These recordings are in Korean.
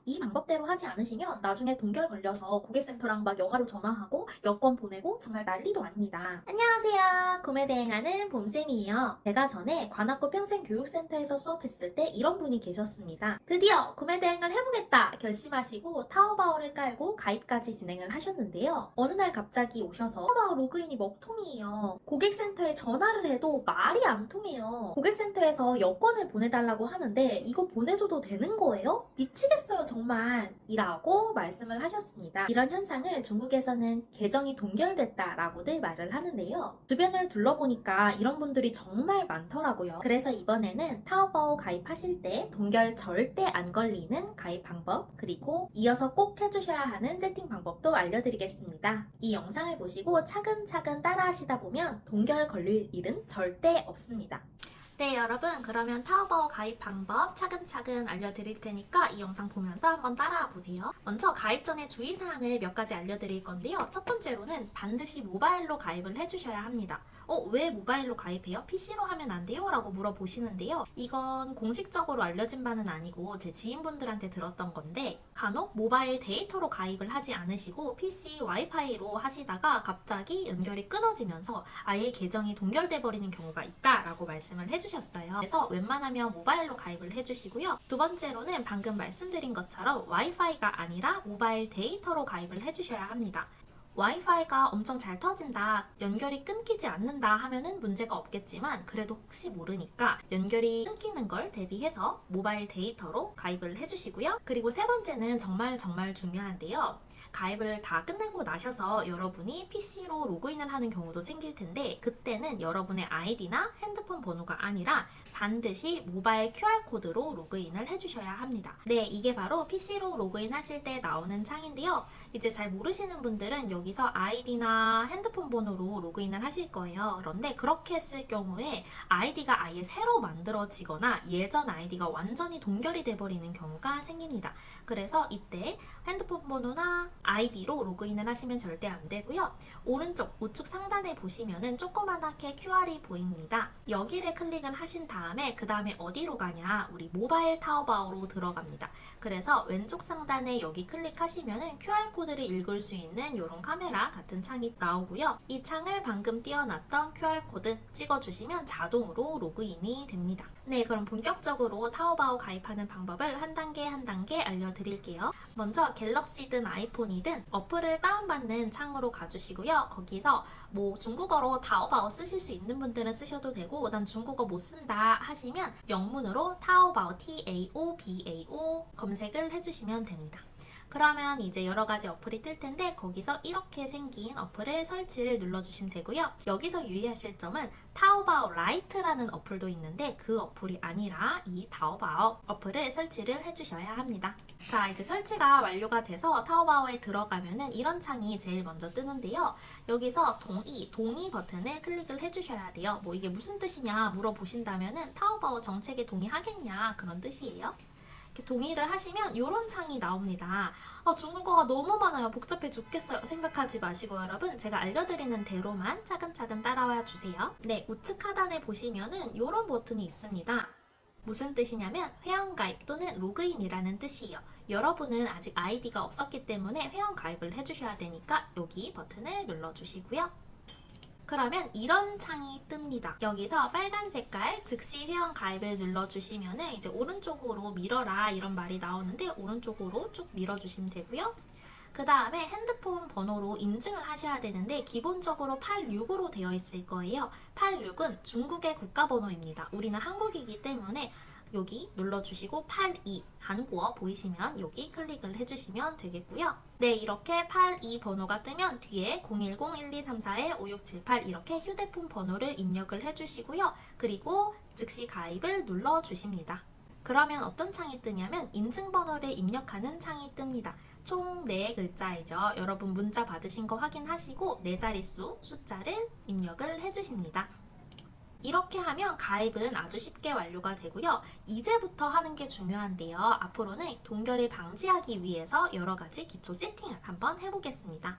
이 방법대로 하지 않으시면 나중에 동결 걸려서 고객센터랑 막 영화로 전화하고 여권 보내고 정말 난리도 아닙니다. 안녕하세요. 구매 대행하는 봄쌤이에요. 제가 전에 관악구 평생교육센터에서 수업했을 때 이런 분이 계셨습니다. 드디어 구매 대행을 해보겠다 결심하시고 타오바오를 깔고 가입까지 진행을 하셨는데요. 어느 날 갑자기 오셔서 타오바오 로그인이 먹통이에요. 고객센터에 전화를 해도 말이 안 통해요. 고객센터에서 여권을 보내달라고 하는데 이거 보내줘도 되는 거예요? 미치겠어요 정말 이라고 말씀을 하셨습니다. 이런 현상을 중국에서는 계정이 동결됐다라고들 말을 하는데요. 주변을 둘러보니까 이런 분들이 정말 많더라고요. 그래서 이번에는 타오바오 가입하실 때 동결 절대 안 걸리는 가입 방법 그리고 이어서 꼭 해주셔야 하는 세팅 방법도 알려드리겠습니다. 이 영상을 보시고 차근차근 따라하시다 보면 동결 걸릴 일은 절대 없습니다. 네 여러분 그러면 타오바오 가입 방법 차근차근 알려드릴 테니까 이 영상 보면서 한번 따라와 보세요. 먼저 가입 전에 주의사항을 몇 가지 알려드릴 건데요. 첫 번째로는 반드시 모바일로 가입을 해주셔야 합니다. 왜 모바일로 가입해요? PC로 하면 안 돼요? 라고 물어보시는데요. 이건 공식적으로 알려진 바는 아니고 제 지인분들한테 들었던 건데 간혹 모바일 데이터로 가입을 하지 않으시고 PC 와이파이로 하시다가 갑자기 연결이 끊어지면서 아예 계정이 동결돼 버리는 경우가 있다라고 말씀을 해주셨어요. 그래서 웬만하면 모바일로 가입을 해주시고요. 두 번째로는 방금 말씀드린 것처럼 와이파이가 아니라 모바일 데이터로 가입을 해주셔야 합니다. 와이파이가 엄청 잘 터진다, 연결이 끊기지 않는다 하면은 문제가 없겠지만 그래도 혹시 모르니까 연결이 끊기는 걸 대비해서 모바일 데이터로 가입을 해주시고요. 그리고 세 번째는 정말 중요한데요. 가입을 다 끝내고 나셔서 여러분이 PC로 로그인을 하는 경우도 생길 텐데 그때는 여러분의 아이디나 핸드폰 번호가 아니라 반드시 모바일 QR코드로 로그인을 해주셔야 합니다. 네, 이게 바로 PC로 로그인 하실 때 나오는 창인데요. 이제 잘 모르시는 분들은 여기서 아이디나 핸드폰 번호로 로그인을 하실 거예요. 그런데 그렇게 했을 경우에 아이디가 아예 새로 만들어지거나 예전 아이디가 완전히 동결이 돼버리는 경우가 생깁니다. 그래서 이때 핸드폰 번호나 아이디로 로그인을 하시면 절대 안 되고요. 오른쪽 우측 상단에 보시면은 조그만하게 QR이 보입니다. 여기를 클릭을 하신 다음에 그 다음에 어디로 가냐? 우리 모바일 타오바오로 들어갑니다. 그래서 왼쪽 상단에 여기 클릭하시면은 QR코드를 읽을 수 있는 이런 카메라 같은 창이 나오고요. 이 창을 방금 띄워놨던 QR코드 찍어주시면 자동으로 로그인이 됩니다. 네, 그럼 본격적으로 타오바오 가입하는 방법을 한 단계 한 단계 알려드릴게요. 먼저 갤럭시든 아이폰이든 어플을 다운받는 창으로 가주시고요. 거기서 뭐 중국어로 타오바오 쓰실 수 있는 분들은 쓰셔도 되고 난 중국어 못 쓴다 하시면 영문으로 타오바오 TAOBAO 검색을 해주시면 됩니다. 그러면 이제 여러 가지 어플이 뜰 텐데 거기서 이렇게 생긴 어플을 설치를 눌러주시면 되고요. 여기서 유의하실 점은 타오바오 라이트라는 어플도 있는데 그 어플이 아니라 이 타오바오 어플을 설치를 해주셔야 합니다. 자, 이제 설치가 완료가 돼서 타오바오에 들어가면은 이런 창이 제일 먼저 뜨는데요. 여기서 동의 버튼을 클릭을 해주셔야 돼요. 뭐 이게 무슨 뜻이냐 물어보신다면은 타오바오 정책에 동의하겠냐 그런 뜻이에요. 동의를 하시면 이런 창이 나옵니다. 중국어가 너무 많아요. 복잡해 죽겠어요. 생각하지 마시고 여러분 제가 알려드리는 대로만 차근차근 따라와 주세요. 네, 우측 하단에 보시면은 이런 버튼이 있습니다. 무슨 뜻이냐면 회원가입 또는 로그인이라는 뜻이에요. 여러분은 아직 아이디가 없었기 때문에 회원가입을 해주셔야 되니까 여기 버튼을 눌러주시고요. 그러면 이런 창이 뜹니다. 여기서 빨간 색깔 즉시 회원 가입을 눌러주시면 이제 오른쪽으로 밀어라 이런 말이 나오는데 오른쪽으로 쭉 밀어주시면 되고요. 그 다음에 핸드폰 번호로 인증을 하셔야 되는데 기본적으로 86으로 되어 있을 거예요. 86은 중국의 국가번호입니다. 우리는 한국이기 때문에 여기 눌러주시고 82 한국어 보이시면 여기 클릭을 해주시면 되겠고요. 네, 이렇게 82 번호가 뜨면 뒤에 010-1234-5678 이렇게 휴대폰 번호를 입력을 해주시고요. 그리고 즉시 가입을 눌러주십니다. 그러면 어떤 창이 뜨냐면 인증번호를 입력하는 창이 뜹니다. 총 4글자이죠. 여러분 문자 받으신 거 확인하시고 4자릿수 숫자를 입력을 해주십니다. 이렇게 하면 가입은 아주 쉽게 완료가 되고요. 이제부터 하는 게 중요한데요. 앞으로는 동결을 방지하기 위해서 여러 가지 기초 세팅을 한번 해보겠습니다.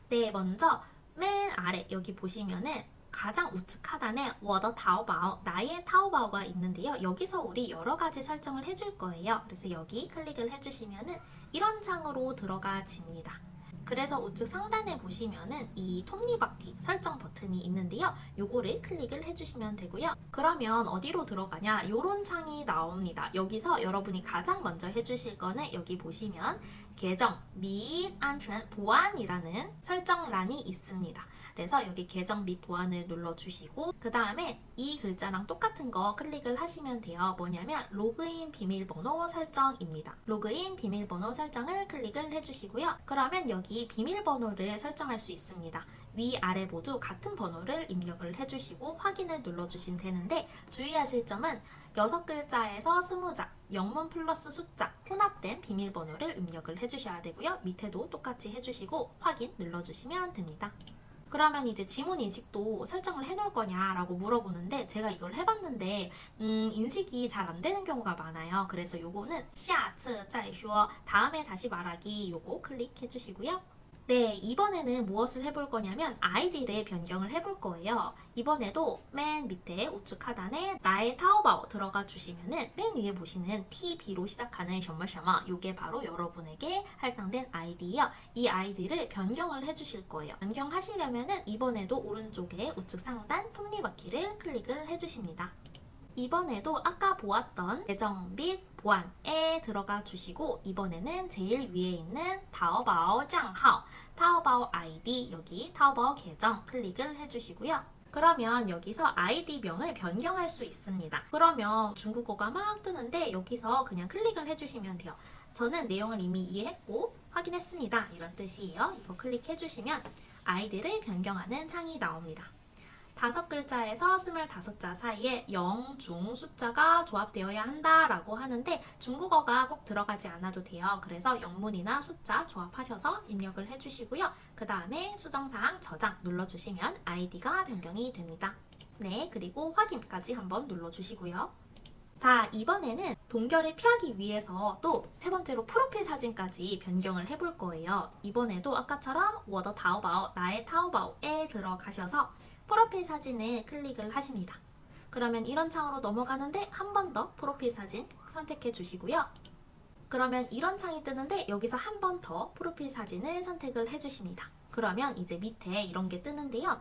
네, 먼저 맨 아래 여기 보시면은 가장 우측 하단에 我的 타오바오, 나의 타오바오가 있는데요. 여기서 우리 여러 가지 설정을 해줄 거예요. 그래서 여기 클릭을 해주시면은 이런 창으로 들어가집니다. 그래서 우측 상단에 보시면은 이 톱니바퀴 설정 버튼이 있는데요. 요거를 클릭을 해주시면 되고요. 그러면 어디로 들어가냐? 요런 창이 나옵니다. 여기서 여러분이 가장 먼저 해주실 거는 여기 보시면 계정 및 안전 보안이라는 설정란이 있습니다. 그래서 여기 계정 및 보안을 눌러주시고 그 다음에 이 글자랑 똑같은 거 클릭을 하시면 돼요. 뭐냐면 로그인 비밀번호 설정입니다. 로그인 비밀번호 설정을 클릭을 해주시고요. 그러면 여기 비밀번호를 설정할 수 있습니다. 위아래 모두 같은 번호를 입력을 해주시고 확인을 눌러주시면 되는데 주의하실 점은 6글자에서 20자, 영문 플러스 숫자 혼합된 비밀번호를 입력을 해주셔야 되고요. 밑에도 똑같이 해주시고 확인 눌러주시면 됩니다. 그러면 이제 지문 인식도 설정을 해놓을 거냐라고 물어보는데 제가 이걸 해봤는데 인식이 잘 안 되는 경우가 많아요. 그래서 요거는 下次再说 다음에 다시 말하기 요거 클릭해 주시고요. 네, 이번에는 무엇을 해볼 거냐면 아이디를 변경을 해볼 거예요. 이번에도 맨 밑에 우측 하단에 나의 타오바오 들어가 주시면은 맨 위에 보시는 TB로 시작하는 셔머셔머 요게 바로 여러분에게 할당된 아이디예요. 이 아이디를 변경을 해주실 거예요. 변경하시려면은 이번에도 오른쪽에 우측 상단 톱니바퀴를 클릭을 해주십니다. 이번에도 아까 보았던 계정 및 보안에 들어가 주시고 이번에는 제일 위에 있는 타오바오账号, 타오바오 아이디 여기 타오바오 계정 클릭을 해주시고요. 그러면 여기서 아이디명을 변경할 수 있습니다. 그러면 중국어가 막 뜨는데 여기서 그냥 클릭을 해주시면 돼요. 저는 내용을 이미 이해했고 확인했습니다. 이런 뜻이에요. 이거 클릭해주시면 아이디를 변경하는 창이 나옵니다. 5글자에서 25자 사이에 영, 중 숫자가 조합되어야 한다라고 하는데 중국어가 꼭 들어가지 않아도 돼요. 그래서 영문이나 숫자 조합하셔서 입력을 해주시고요. 그 다음에 수정사항 저장 눌러주시면 아이디가 변경이 됩니다. 네, 그리고 확인까지 한번 눌러주시고요. 자, 이번에는 동결을 피하기 위해서 또 세 번째로 프로필 사진까지 변경을 해볼 거예요. 이번에도 아까처럼 我的 타오바오, 나의 타오바오에 들어가셔서 프로필 사진을 클릭을 하십니다. 그러면 이런 창으로 넘어가는데 한 번 더 프로필 사진 선택해 주시고요. 그러면 이런 창이 뜨는데 여기서 한 번 더 프로필 사진을 선택을 해주십니다. 그러면 이제 밑에 이런 게 뜨는데요.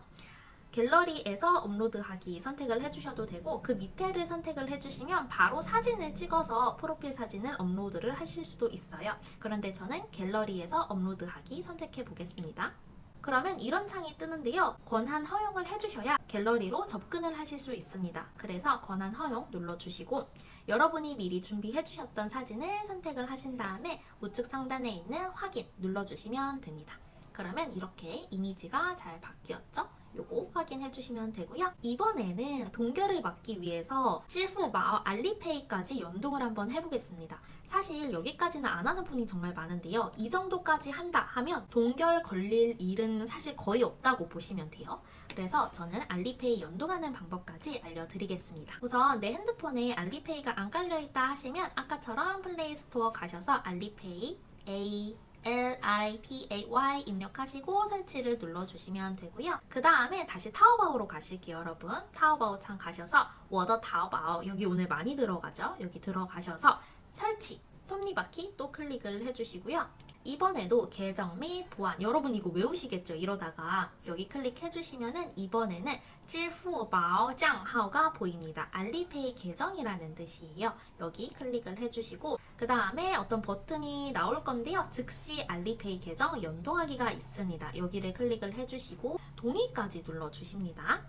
갤러리에서 업로드하기 선택을 해주셔도 되고 그 밑에를 선택을 해주시면 바로 사진을 찍어서 프로필 사진을 업로드를 하실 수도 있어요. 그런데 저는 갤러리에서 업로드하기 선택해 보겠습니다. 그러면 이런 창이 뜨는데요. 권한 허용을 해주셔야 갤러리로 접근을 하실 수 있습니다. 그래서 권한 허용 눌러주시고 여러분이 미리 준비해 주셨던 사진을 선택을 하신 다음에 우측 상단에 있는 확인 눌러주시면 됩니다. 그러면 이렇게 이미지가 잘 바뀌었죠? 요거 확인해 주시면 되고요. 이번에는 동결을 막기 위해서 실후바오 알리페이까지 연동을 한번 해보겠습니다. 사실 여기까지는 안 하는 분이 정말 많은데요. 이 정도까지 한다 하면 동결 걸릴 일은 사실 거의 없다고 보시면 돼요. 그래서 저는 알리페이 연동하는 방법까지 알려드리겠습니다. 우선 내 핸드폰에 알리페이가 안 깔려있다 하시면 아까처럼 플레이스토어 가셔서 알리페이 LIPAY 입력하시고 설치를 눌러주시면 되고요. 그 다음에 다시 타오바오로 가실게요, 여러분. 타오바오 창 가셔서 我的 타오바오 여기 오늘 많이 들어가죠? 여기 들어가셔서 설치, 톱니바퀴 또 클릭을 해주시고요. 이번에도 계정 및 보안 여러분 이거 외우시겠죠? 이러다가 여기 클릭해주시면은 이번에는 支付宝账号가 보입니다. 알리페이 계정이라는 뜻이에요. 여기 클릭을 해주시고 그 다음에 어떤 버튼이 나올 건데요. 즉시 알리페이 계정 연동하기가 있습니다. 여기를 클릭을 해주시고 동의까지 눌러주십니다.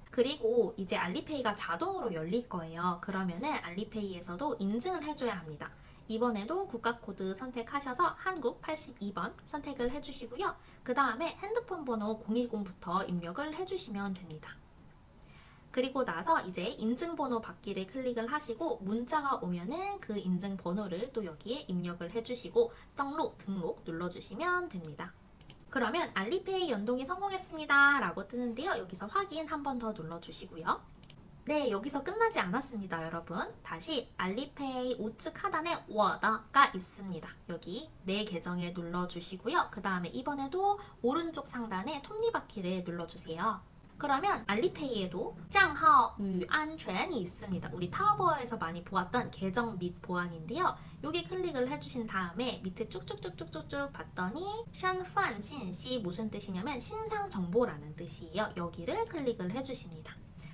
그리고 이제 알리페이가 자동으로 열릴 거예요. 그러면은 알리페이에서도 인증을 해줘야 합니다. 이번에도 국가코드 선택하셔서 한국 82번 선택을 해주시고요. 그 다음에 핸드폰 번호 010부터 입력을 해주시면 됩니다. 그리고 나서 이제 인증번호 받기를 클릭을 하시고 문자가 오면은 그 인증번호를 또 여기에 입력을 해주시고 등록 눌러주시면 됩니다. 그러면 알리페이 연동이 성공했습니다 라고 뜨는데요. 여기서 확인 한 번 더 눌러주시고요. 네, 여기서 끝나지 않았습니다, 여러분. 다시 알리페이 우측 하단에 我的가 있습니다. 여기 내 계정에 눌러주시고요. 그 다음에 이번에도 오른쪽 상단에 톱니바퀴를 눌러주세요. 그러면 알리페이에도账号与安全이 있습니다. 우리 타오바오에서 많이 보았던 계정 및 보안인데요. 여기 클릭을 해주신 다음에 밑에 쭉쭉쭉쭉쭉쭉 봤더니 身份 信息 무슨 뜻이냐면 신상 정보라는 뜻이에요. 여기를 클릭을 해주십니다.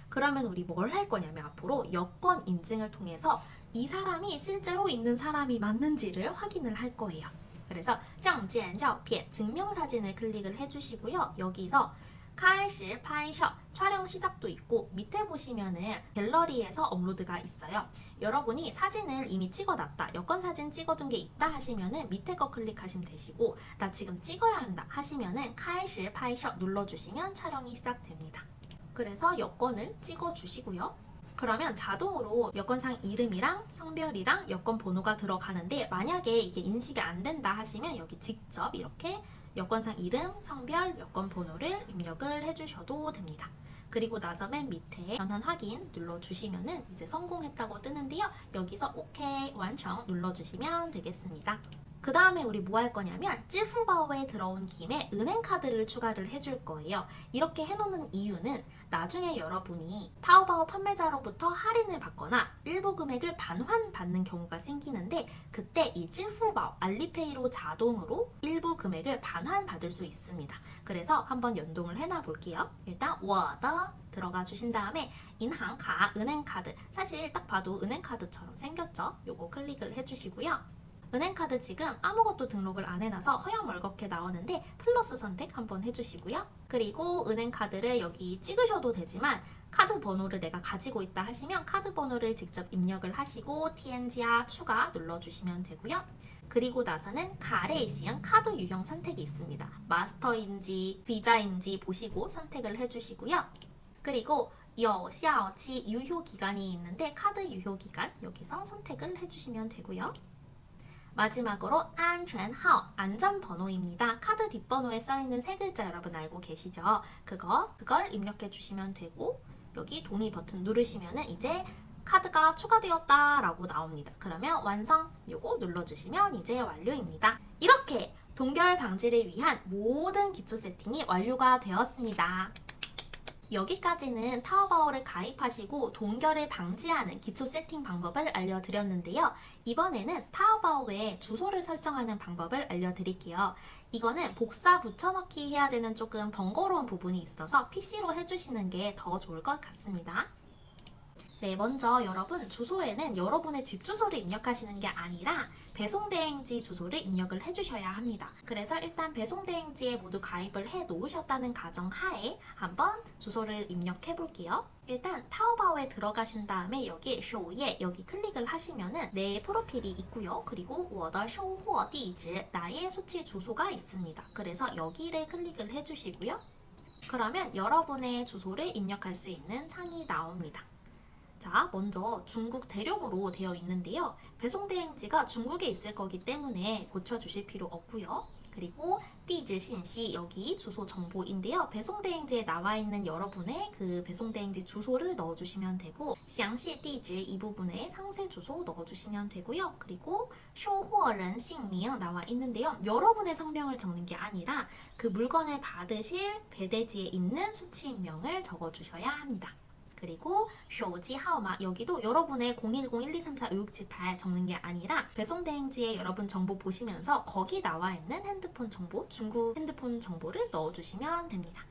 그러면 우리 뭘 할 거냐면 앞으로 여권 인증을 통해서 이 사람이 실제로 있는 사람이 맞는지를 확인을 할 거예요. 그래서 证件照片 증명사진을 클릭을 해주시고요. 여기서 开始拍摄 촬영 시작도 있고 밑에 보시면은 갤러리에서 업로드가 있어요. 여러분이 사진을 이미 찍어놨다, 여권 사진 찍어둔 게 있다 하시면은 밑에 거 클릭하시면 되시고, 나 지금 찍어야 한다 하시면은 开始拍摄 눌러주시면 촬영이 시작됩니다. 그래서 여권을 찍어주시고요. 그러면 자동으로 여권상 이름이랑 성별이랑 여권 번호가 들어가는데, 만약에 이게 인식이 안 된다 하시면 여기 직접 이렇게 여권상 이름, 성별, 여권 번호를 입력을 해주셔도 됩니다. 그리고 나서 맨 밑에 변환 확인 눌러주시면은 이제 성공했다고 뜨는데요. 여기서 OK 완성 눌러주시면 되겠습니다. 그 다음에 우리 뭐 할 거냐면 支付宝에 들어온 김에 은행카드를 추가를 해줄 거예요. 이렇게 해놓는 이유는 나중에 여러분이 타오바오 판매자로부터 할인을 받거나 일부 금액을 반환받는 경우가 생기는데, 그때 이 支付宝 알리페이로 자동으로 일부 금액을 반환받을 수 있습니다. 그래서 한번 연동을 해놔 볼게요. 일단 我的 들어가 주신 다음에 인항카 은행카드, 사실 딱 봐도 은행카드처럼 생겼죠? 요거 클릭을 해주시고요. 은행카드 지금 아무것도 등록을 안 해놔서 허여멀겋게 나오는데 플러스 선택 한번 해주시고요. 그리고 은행카드를 여기 찍으셔도 되지만 카드 번호를 내가 가지고 있다 하시면 카드 번호를 직접 입력을 하시고 TNG야 추가 눌러주시면 되고요. 그리고 나서는 카레이시형 카드 유형 선택이 있습니다. 마스터인지 비자인지 보시고 선택을 해주시고요. 그리고 여시아치 유효 기간이 있는데 카드 유효 기간 여기서 선택을 해주시면 되고요. 마지막으로 安全号 안전번호입니다. 카드 뒷번호에 써있는 세 글자 여러분 알고 계시죠? 그걸 입력해 주시면 되고, 여기 동의 버튼 누르시면은 이제 카드가 추가되었다 라고 나옵니다. 그러면 완성 요거 눌러주시면 이제 완료입니다. 이렇게 동결 방지를 위한 모든 기초 세팅이 완료가 되었습니다. 여기까지는 타오바오를 가입하시고 동결을 방지하는 기초 세팅 방법을 알려드렸는데요. 이번에는 타오바오에 주소를 설정하는 방법을 알려드릴게요. 이거는 복사 붙여넣기 해야 되는 조금 번거로운 부분이 있어서 PC로 해주시는 게 더 좋을 것 같습니다. 네, 먼저 여러분 주소에는 여러분의 집 주소를 입력하시는 게 아니라 배송대행지 주소를 입력을 해주셔야 합니다. 그래서 일단 배송대행지에 모두 가입을 해 놓으셨다는 가정하에 한번 주소를 입력해 볼게요. 일단 타오바오에 들어가신 다음에 여기 쇼에 여기 클릭을 하시면은 내 프로필이 있고요. 그리고 我的收货地址 나의 수취 주소가 있습니다. 그래서 여기를 클릭을 해주시고요. 그러면 여러분의 주소를 입력할 수 있는 창이 나옵니다. 자, 먼저 중국 대륙으로 되어 있는데요. 배송대행지가 중국에 있을 거기 때문에 고쳐주실 필요 없고요. 그리고 地址信息 여기 주소 정보인데요. 배송대행지에 나와 있는 여러분의 그 배송대행지 주소를 넣어주시면 되고, 详细地址 이 부분에 상세 주소 넣어주시면 되고요. 그리고 收货人姓名 나와 있는데요. 여러분의 성명을 적는 게 아니라 그 물건을 받으실 배대지에 있는 수취인명을 적어주셔야 합니다. 그리고 쇼지 하오마 여기도 여러분의 010-1234-5678 적는 게 아니라 배송대행지에 여러분 정보 보시면서 거기 나와 있는 핸드폰 정보, 중국 핸드폰 정보를 넣어주시면 됩니다.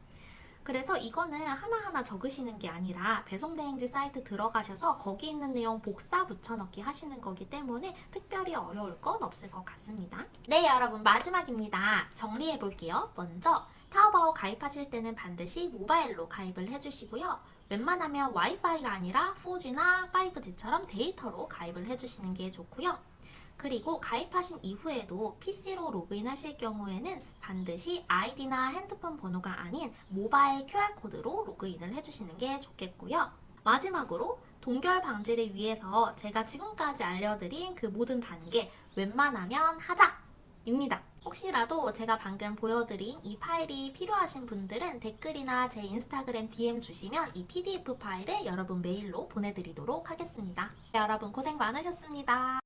그래서 이거는 하나하나 적으시는 게 아니라 배송대행지 사이트 들어가셔서 거기 있는 내용 복사 붙여넣기 하시는 거기 때문에 특별히 어려울 건 없을 것 같습니다. 네, 여러분 마지막입니다. 정리해 볼게요. 먼저 타오바오 가입하실 때는 반드시 모바일로 가입을 해주시고요. 웬만하면 와이파이가 아니라 4G나 5G처럼 데이터로 가입을 해주시는 게 좋고요. 그리고 가입하신 이후에도 PC로 로그인 하실 경우에는 반드시 아이디나 핸드폰 번호가 아닌 모바일 QR코드로 로그인을 해주시는 게 좋겠고요. 마지막으로 동결 방지를 위해서 제가 지금까지 알려드린 그 모든 단계 웬만하면 하자입니다. 혹시라도 제가 방금 보여드린 이 파일이 필요하신 분들은 댓글이나 제 인스타그램 DM 주시면 이 PDF 파일을 여러분 메일로 보내드리도록 하겠습니다. 네, 여러분 고생 많으셨습니다.